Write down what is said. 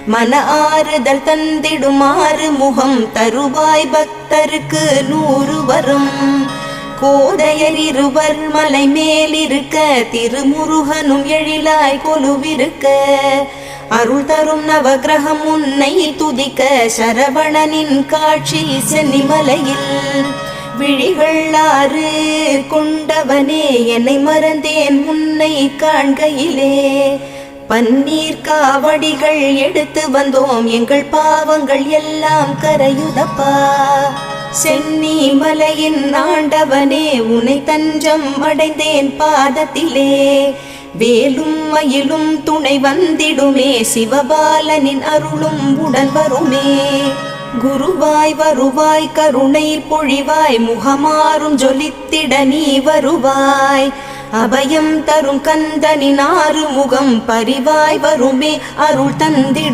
மன ஆறுதல் தந்திடுமாறு முகம் தருவாய் பக்தருக்கு 100 வரும். கோதையர் இருவர் மலை மேலிருக்க திருமுருகனும் எழிலாய் கொலுவிருக்க அருள் தரும் நவகிரகம் உன்னை துதிக்க சரவணனின் காட்சி சென்னிமலையில். விழிகள் 6 கொண்டவனே என்னை மறந்தேன் உன்னை காண்கையிலே. பன்னீர் காவடிகள் எடுத்து வந்தோம் எங்கள் பாவங்கள் எல்லாம் கரையுதப்பா. சென்னி மலையின் ஆண்டவனே உன்னை தஞ்சம் அடைந்தேன் பாதத்திலே. வேலும் மயிலும் துணை வந்திடுமே சிவபாலனின் அருளும் உடன் வருமே. குருவாய் வருவாய் கருணை பொழிவாய் முகமாறும் ஜொலித்திட நீ வருவாய். அபயம் தரும் கந்தனின் 6 முகம் பரிவாய் வருமே அருள் தந்திடுமே.